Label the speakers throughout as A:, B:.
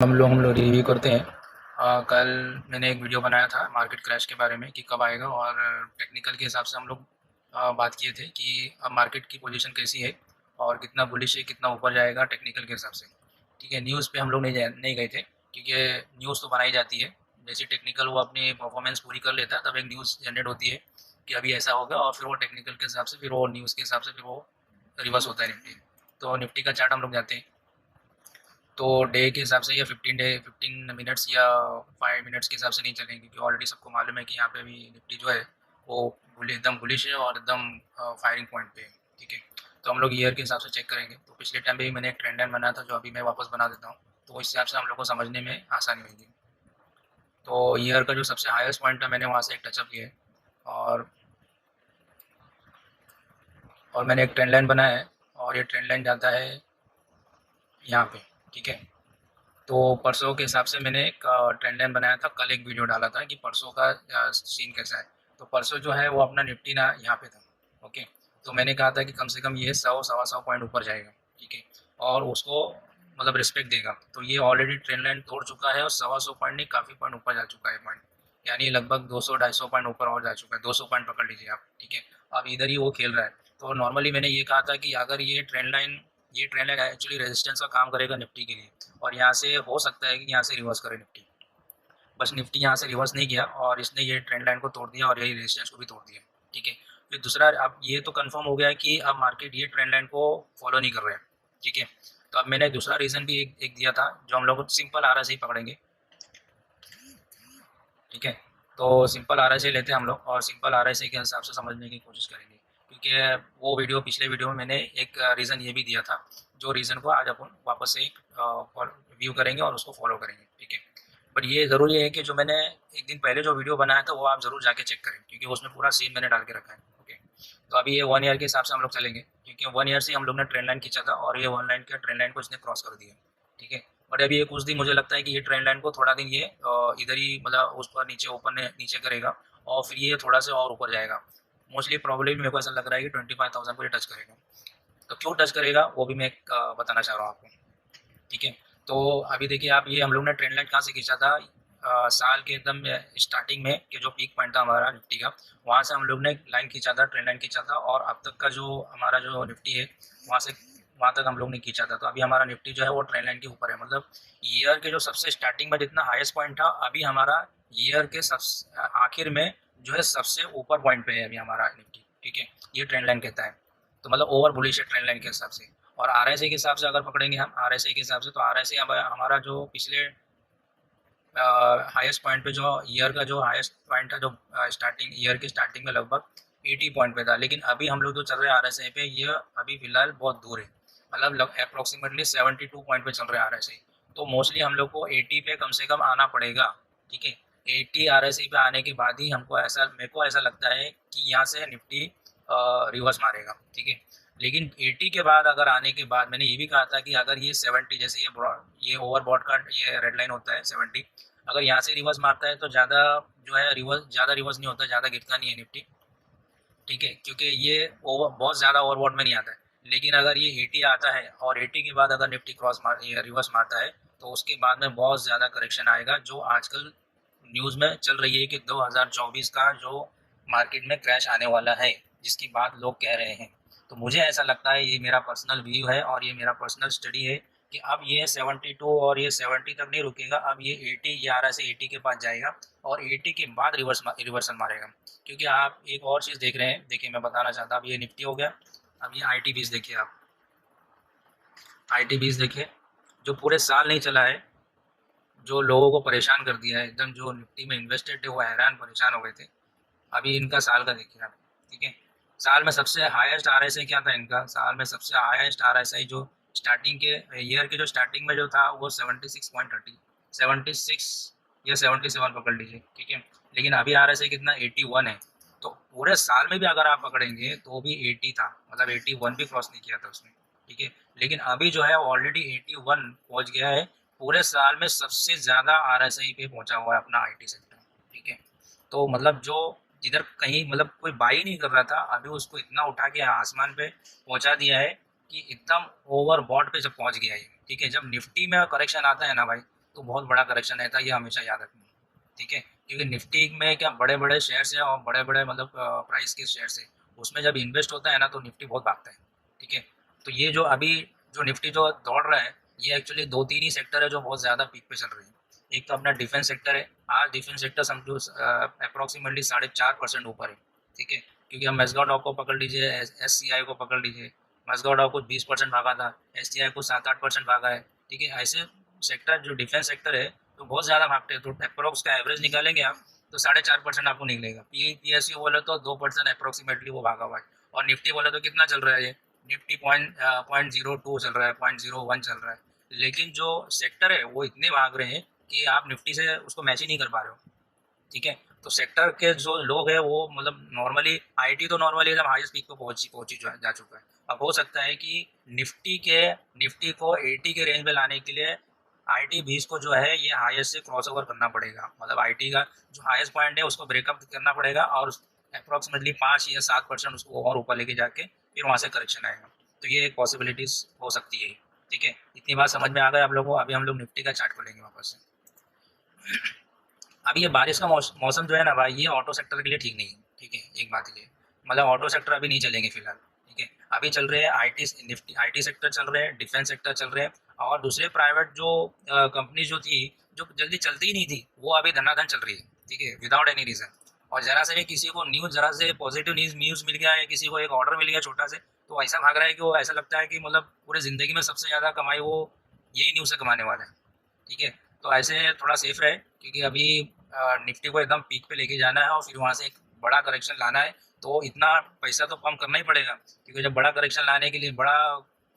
A: हम लोग रिव्यू करते हैं। कल मैंने एक वीडियो बनाया था मार्केट क्रैश के बारे में कि कब आएगा, और टेक्निकल के हिसाब से हम लोग बात किए थे कि अब मार्केट की पोजीशन कैसी है और कितना बुलिश है, कितना ऊपर जाएगा टेक्निकल के हिसाब से। ठीक है, न्यूज़ पे हम लोग नहीं गए थे क्योंकि न्यूज़ तो बनाई जाती है। जैसे टेक्निकल वो अपनी परफॉर्मेंस पूरी कर लेता है तब एक न्यूज़ जनरेट होती है कि अभी ऐसा होगा, और फिर वो टेक्निकल के हिसाब से, फिर वो न्यूज़ के हिसाब से, फिर वो रिवर्स होता है निफ्टी। तो निफ्टी का चार्ट हम लोग जाते हैं तो डे के हिसाब से या 15 मिनट्स या 5 मिनट्स के हिसाब से नहीं चलेंगे, क्योंकि ऑलरेडी सबको मालूम है कि यहाँ पे भी निफ्टी जो है वो एकदम बुलिश है और एकदम फायरिंग पॉइंट पे है। ठीक है, तो हम लोग ईयर के हिसाब से चेक करेंगे। तो पिछले टाइम पे भी मैंने एक ट्रेंड लाइन बनाया था जो अभी मैं वापस बना देता हूँ, तो इस हिसाब से हम लोग को समझने में आसानी होगी। तो ईयर का जो सबसे हाईएस्ट पॉइंट है मैंने वहाँ से एक टचअप लिया है, और मैंने एक ट्रेंड लाइन बनाया है, और ये ट्रेंड लाइन जाता है यहाँ पे। ठीक है, तो परसों के हिसाब से मैंने एक ट्रेंड लाइन बनाया था, कल एक वीडियो डाला था कि परसों का सीन कैसा है। तो परसों जो है वो अपना निफ्टी ना यहाँ पे था। ओके, तो मैंने कहा था कि कम से कम ये 100 सवा 100 पॉइंट ऊपर जाएगा। ठीक है, और उसको मतलब रिस्पेक्ट देगा। तो ये ऑलरेडी ट्रेंड लाइन तोड़ चुका है और 100 पॉइंट नहीं, काफ़ी पॉइंट ऊपर जा चुका है पॉइंट, यानी लगभग 200 250 पॉइंट ऊपर और जा चुका है। 200 पॉइंट पकड़ लीजिए आप। ठीक है, अब इधर ही वो खेल रहा है। तो नॉर्मली मैंने ये कहा था कि अगर ये ट्रेंड लाइन एक्चुअली रेजिस्टेंस का काम करेगा निफ्टी के लिए, और यहाँ से हो सकता है कि यहाँ से रिवर्स करे निफ्टी। बस निफ्टी यहाँ से रिवर्स नहीं किया और इसने ये ट्रेंड लाइन को तोड़ दिया और यही रेजिस्टेंस को भी तोड़ दिया। ठीक है, फिर दूसरा, अब ये तो कंफर्म हो गया कि अब मार्केट ये ट्रेंड लाइन को फॉलो नहीं कर रहा है। ठीक है, तो अब मैंने दूसरा रीज़न भी एक दिया था जो हम लोग सिंपल आर एस आई पकड़ेंगे। ठीक है, तो सिंपल आर एस आई लेते हैं हम लोग, और सिंपल आर एस आई के हिसाब से समझने की कोशिश करेंगे, क्योंकि वो वीडियो, पिछले वीडियो में मैंने एक रीज़न ये भी दिया था, जो रीज़न को आज अपन वापस से एक व्यू करेंगे और उसको फॉलो करेंगे। ठीक है, बट ये ज़रूरी है कि जो मैंने एक दिन पहले जो वीडियो बनाया था वो आप ज़रूर जाके चेक करें, क्योंकि उसमें पूरा सीन मैंने डाल के रखा है। ओके, तो अभी ये 1 ईयर के हिसाब से हम लोग चलेंगे, क्योंकि 1 ईयर से हम लोग ने ट्रेंड लाइन खींचा था और ये वन लाइन का ट्रेंड लाइन को इसने क्रॉस कर दिया। ठीक है, बट अभी ये कुछ दिन मुझे लगता है कि ये ट्रेंड लाइन को थोड़ा दिन ये इधर ही मतलब उस पर नीचे ऊपर नीचे करेगा, और फिर ये थोड़ा सा और ऊपर जाएगा। मोस्टली प्रॉब्लम मेरे को ऐसा लग रहा है कि 25,000 को ये टच करेगा। तो क्यों टच करेगा वो भी मैं बताना चाह रहा हूँ आपको। ठीक है, तो अभी देखिए आप, ये हम लोग ने ट्रेंड लाइन कहाँ से खींचा था, साल के एकदम स्टार्टिंग में कि जो पीक पॉइंट था हमारा निफ्टी का, वहाँ से हम लोग ने लाइन खींचा था, ट्रेंड लाइन खींचा था, और अब तक का जो हमारा जो निफ्टी है वहाँ से वहाँ तक हम लोग ने खींचा था। तो अभी हमारा निफ्टी जो है वो ट्रेंड लाइन के ऊपर है, मतलब ईयर के जो सबसे स्टार्टिंग में जितना हाईएस्ट पॉइंट था, अभी हमारा ईयर के सब आखिर में जो है सबसे ऊपर पॉइंट पे है अभी हमारा निफ्टी। ठीक है, ये ट्रेंड लाइन कहता है। तो मतलब ओवर बुलिश है ट्रेंड लाइन के हिसाब से। और आर एस आई के हिसाब से अगर पकड़ेंगे हम आर एस आई के हिसाब से, तो आर एस आई हमारा जो पिछले हाईएस्ट पॉइंट पे, जो ईयर का जो हाईएस्ट पॉइंट था, जो स्टार्टिंग ईयर के स्टार्टिंग में लगभग 80 पॉइंट पे था, लेकिन अभी हम लोग जो चल रहे हैं आर एस आई पे, ये अभी फिलहाल बहुत दूर है, मतलब अप्रोक्सीमेटली 72 पॉइंट पे चल रहे हैं आर एस आई। तो मोस्टली हम लोग को 80 पे कम से कम आना पड़ेगा। ठीक है, 80 आर एस आई पे आने के बाद ही हमको ऐसा, मेरे को ऐसा लगता है कि यहाँ से निफ्टी रिवर्स मारेगा। ठीक है, लेकिन 80 के बाद अगर आने के बाद, मैंने ये भी कहा था कि अगर ये 70, जैसे ये ओवरबॉट का ये रेड लाइन होता है 70, अगर यहाँ से रिवर्स मारता है तो ज़्यादा जो है ज़्यादा रिवर्स नहीं होता, ज़्यादा गिरता नहीं है निफ्टी। ठीक है, क्योंकि ये ओवर बहुत ज़्यादा ओवरबॉट में नहीं आता है। लेकिन अगर ये 80 आता है और 80 के बाद अगर निफ्टी ये रिवर्स मारता है, तो उसके बाद में बहुत ज़्यादा करेक्शन आएगा, जो आजकल न्यूज़ में चल रही है कि 2024 का जो मार्केट में क्रैश आने वाला है, जिसकी बात लोग कह रहे हैं। तो मुझे ऐसा लगता है, ये मेरा पर्सनल व्यू है और ये मेरा पर्सनल स्टडी है, कि अब ये 72 और ये 70 तक नहीं रुकेगा, अब ये 80, 11 से 80 के पास जाएगा, और 80 के बाद रिवर्सल मारेगा। क्योंकि आप एक और चीज़ देख रहे हैं, देखिए मैं बताना चाहता हूँ, अब ये निफ्टी हो गया, अब ये आई टी बीस देखिए आप, आई टी बीस देखिए, जो पूरे साल नहीं चला है, जो लोगों को परेशान कर दिया है एकदम, जो निफ्टी में इन्वेस्टेड थे वो हैरान परेशान हो गए थे। अभी इनका साल का देखिए आप। ठीक है, साल में सबसे हाईएस्ट आर एस आई क्या था इनका, साल में सबसे हाईएस्ट आर एस आई जो स्टार्टिंग के ईयर के जो स्टार्टिंग में जो था वो 76.30, 76 या 77 पकड़ लीजिए। ठीक है, लेकिन अभी आर एस आई कितना, 81 है। तो पूरे साल में भी अगर आप पकड़ेंगे तो भी 80 था, मतलब 81 भी क्रॉस नहीं किया था उसने। ठीक है, लेकिन अभी जो है ऑलरेडी 81 पहुंच गया है, पूरे साल में सबसे ज़्यादा आर एस आई पे पहुंचा हुआ है अपना आई टी सेक्टर। ठीक है, तो मतलब जो जिधर कहीं मतलब कोई बाई नहीं कर रहा था, अभी उसको इतना उठा के आसमान पे पहुंचा दिया है कि एकदम ओवर बॉट पे जब पहुंच गया है। ठीक है, जब निफ्टी में करेक्शन आता है ना भाई, तो बहुत बड़ा करेक्शन रहता है, ये हमेशा याद रखना। ठीक है, क्योंकि निफ्टी में क्या बड़े बड़े शेयर्स हैं और बड़े बड़े मतलब प्राइस के शेयर्स है, उसमें जब इन्वेस्ट होता है ना तो निफ्टी बहुत भागता है। ठीक है, तो ये जो अभी जो निफ्टी जो दौड़ रहा है, ये एक्चुअली दो तीन ही सेक्टर है जो बहुत ज़्यादा पीक पे चल रहे हैं। एक तो अपना डिफेंस सेक्टर है, आज डिफेंस सेक्टर समझो अप्रॉक्सीमेटली 4.5% ऊपर है। ठीक है, क्योंकि हम मेसगांव डॉक को पकड़ लीजिए, SCI को पकड़ लीजिए, मेसगांव डॉक कुछ 20% भागा था, SCI को 7-8% भागा है। ठीक है, ऐसे सेक्टर जो डिफेंस सेक्टर है तो बहुत ज़्यादा भागते हैं, तो अप्रोक्स का एवरेज निकालेंगे आप तो 4.5% आपको निकलेगा। PSU बोले तो 2% अप्रोक्सीमेटली वो भागा हुआ है। और निफ्टी बोले तो कितना चल रहा है, ये निफ्टी 0.02 चल रहा है, 0.01 चल रहा है। लेकिन जो सेक्टर है वो इतने भाग रहे हैं कि आप निफ्टी से उसको मैच ही नहीं कर पा रहे हो। ठीक है, तो सेक्टर के जो लोग हैं वो मतलब नॉर्मली आईटी तो नॉर्मली एकदम हाईएस्ट पीक पे पहुंची जा चुका है। अब हो सकता है कि निफ्टी को 80 के रेंज में लाने के लिए IT 20 को जो है ये हाईएस्ट से क्रॉस ओवर करना पड़ेगा, मतलब IT का जो हाईएस्ट पॉइंट है उसको ब्रेकअप करना पड़ेगा और अप्रॉक्सीमेटली 5 या 7% उसको और ऊपर लेके जाके फिर वहाँ से करेक्शन आएगा। तो ये एक पॉसिबिलिटीज हो सकती है। ठीक है, इतनी बात समझ में आ गई आप लोगों को। अभी हम लोग निफ्टी का चार्ट खोलेंगे वापस से। अभी ये बारिश का मौसम जो है ना भाई, ये ऑटो सेक्टर के लिए ठीक नहीं है। ठीक है, एक बात ये मतलब ऑटो सेक्टर अभी नहीं चलेंगे फिलहाल। ठीक है, अभी चल रहे हैं IT सेक्टर चल रहे हैं, डिफेंस सेक्टर चल रहे हैं, और दूसरे प्राइवेट जो कंपनी जो थी जो जल्दी चलती ही नहीं थी वो अभी धनाधन चल रही है। ठीक है, विदाउट एनी रीज़न। और जरा से भी किसी को न्यूज़, जरा से पॉजिटिव न्यूज़ मिल गया है, किसी को एक ऑर्डर मिल गया छोटा से, तो ऐसा भाग रहा है कि वो ऐसा लगता है कि मतलब पूरी ज़िंदगी में सबसे ज़्यादा कमाई वो यही न्यूज़ से कमाने वाला है। ठीक है, तो ऐसे थोड़ा सेफ रहे, क्योंकि अभी निफ्टी को एकदम पीक पे लेके जाना है और फिर वहाँ से एक बड़ा करेक्शन लाना है, तो इतना पैसा तो पंप करना ही पड़ेगा, क्योंकि जब बड़ा करेक्शन लाने के लिए बड़ा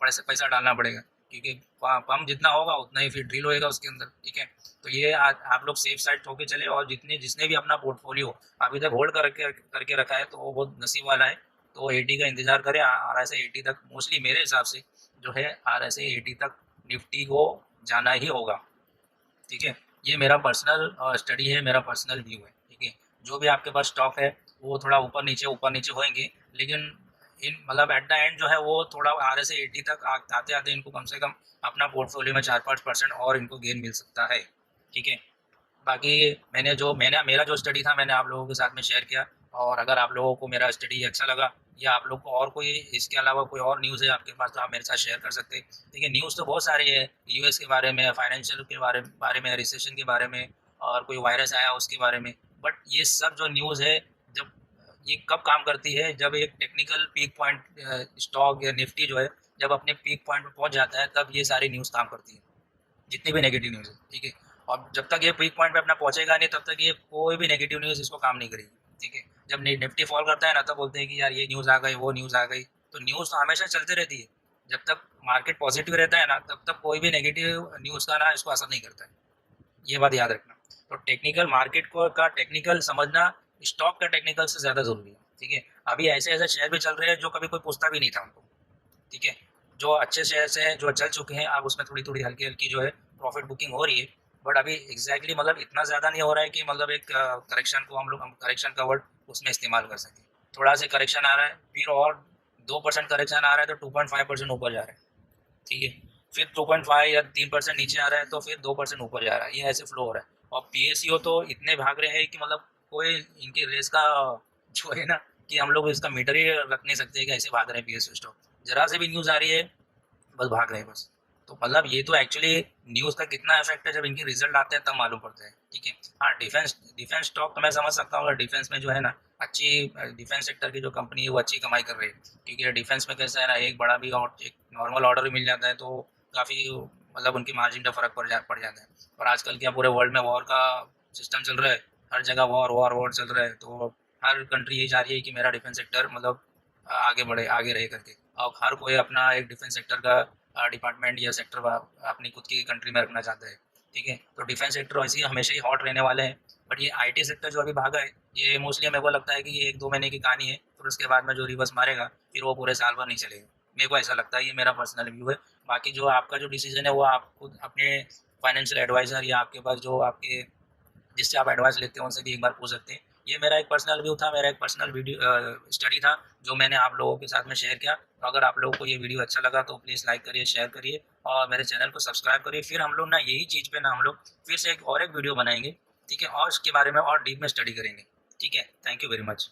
A: पैसा डालना पड़ेगा, क्योंकि पंप जितना होगा उतना ही फिर ड्रिल होएगा उसके अंदर। ठीक है, तो ये आप लोग सेफ साइड होके चले, और जिसने भी अपना पोर्टफोलियो अभी तक होल्ड करके रखा है तो वो बहुत नसीब वाला है। तो 80 का इंतजार करें, RSI 80 तक मोस्टली मेरे हिसाब से जो है RSI 80 तक निफ्टी को जाना ही होगा। ठीक है, ये मेरा पर्सनल स्टडी है, मेरा पर्सनल व्यू है। ठीक है, जो भी आपके पास स्टॉक है वो थोड़ा ऊपर नीचे होंगे, लेकिन इन मतलब एट द एंड जो है वो थोड़ा RSI 80 तक आते आते इनको कम से कम अपना पोर्टफोलियो में 4-5% और इनको गेन मिल सकता है। ठीक है, बाकी मैंने मेरा जो स्टडी था मैंने आप लोगों के साथ में शेयर किया, और अगर आप लोगों को मेरा स्टडी अच्छा लगा या आप लोग को और कोई इसके अलावा कोई और न्यूज़ है आपके पास तो आप मेरे साथ शेयर कर सकते हैं। देखिए, न्यूज़ तो बहुत सारी है, US के बारे में, फाइनेंशियल के बारे में, रिसेशन के बारे में, और कोई वायरस आया उसके बारे में। बट ये सब जो न्यूज़ है, जब ये कब काम करती है, जब एक टेक्निकल पीक पॉइंट स्टॉक या निफ्टी जो है जब अपने पीक पॉइंट पर पहुंच जाता है, तब ये सारी न्यूज़ काम करती है, जितनी भी नेगेटिव न्यूज़ है। ठीक है, और जब तक ये पीक पॉइंट पे अपना पहुंचेगा नहीं तब तक ये कोई भी नेगेटिव न्यूज़ इसको काम नहीं करेगी। ठीक है, जब निफ्टी फॉल करता है ना तब बोलते हैं कि यार ये न्यूज़ आ गई, वो न्यूज़ आ गई। तो न्यूज़ तो हमेशा चलती रहती है, जब तक मार्केट पॉजिटिव रहता है ना तब तक कोई भी नेगेटिव न्यूज़ का ना इसको असर नहीं करता है। ये बात याद रखना। तो टेक्निकल मार्केट को का टेक्निकल समझना स्टॉक का टेक्निकल से ज़्यादा ज़रूरी है। ठीक है, अभी ऐसे ऐसे शेयर भी चल रहे हैं जो कभी कोई पूछता भी नहीं था उनको। ठीक है, जो अच्छे शेयर्स हैं जो चल चुके हैं, अब उसमें थोड़ी थोड़ी हल्की हल्की जो है प्रॉफिट बुकिंग हो रही है। बट अभी एग्जैक्टली मतलब इतना ज़्यादा नहीं हो रहा है कि मतलब एक करेक्शन को हम करेक्शन का वर्ड उसमें इस्तेमाल कर सकें। थोड़ा सा करेक्शन आ रहा है, फिर और 2% करेक्शन आ रहा है तो 2.5% ऊपर जा रहा है। ठीक है, फिर 2.5 या 3% नीचे आ रहा है तो फिर 2% ऊपर जा रहा है, ये ऐसे फ्लो हो रहा है। और PSU तो इतने भाग रहे हैं कि मतलब कोई इनकी रेस का जो है ना कि हम लोग इसका मीटर ही रख नहीं सकते कि ऐसे भाग रहे हैं PSU स्टॉक। जरा से भी न्यूज़ आ रही है बस भाग रहे हैं बस। तो मतलब ये तो एक्चुअली न्यूज़ का कितना इफेक्ट है जब इनके रिजल्ट आते हैं तब मालूम पड़ता है। ठीक है, हाँ, डिफेंस डिफेंस स्टॉक तो मैं समझ सकता हूँ, डिफेंस में जो है ना अच्छी डिफेंस सेक्टर की जो कंपनी है वो अच्छी कमाई कर रही है, क्योंकि डिफेंस में कैसा है ना, एक बड़ा भी और एक नॉर्मल ऑर्डर भी मिल जाता है तो काफ़ी मतलब उनकी मार्जिन का फर्क पड़ जाता है। और आजकल क्या पूरे वर्ल्ड में वॉर का सिस्टम चल रहा है, हर जगह वॉर वॉर वॉर चल रहा है, तो हर कंट्री यही चाह रही है कि मेरा डिफेंस सेक्टर मतलब आगे बढ़े, आगे रहे करके। अब हर कोई अपना एक डिफेंस सेक्टर का डिपार्टमेंट या सेक्टर अपनी खुद की कंट्री में रखना चाहता है। ठीक है, तो डिफेंस सेक्टर वैसे ही हमेशा ही हॉट रहने वाले हैं। बट ये IT सेक्टर जो अभी भागा है, ये मोस्टली मेरे को लगता है कि ये 1-2 महीने की कहानी है, फिर उसके बाद में जो रिवर्स मारेगा फिर वो पूरे साल भर नहीं चलेगा। मेरे को ऐसा लगता है, ये मेरा पर्सनल व्यू है। बाकी जो आपका जो डिसीजन है वो आप खुद अपने फाइनेंशियल एडवाइज़र या आपके पास जो आपके जिससे आप एडवाइस लेते हैं उनसे भी एक बार पूछ सकते हैं। ये मेरा एक पर्सनल व्यू था, मेरा एक पर्सनल वीडियो स्टडी था जो मैंने आप लोगों के साथ में शेयर किया। तो अगर आप लोगों को ये वीडियो अच्छा लगा तो प्लीज़ लाइक करिए, शेयर करिए और मेरे चैनल को सब्सक्राइब करिए। फिर हम लोग ना यही चीज़ पे ना हम लोग फिर से एक वीडियो बनाएँगे, ठीक है? और इसके बारे में और डीप में स्टडी करेंगे, ठीक है? Thank you very much.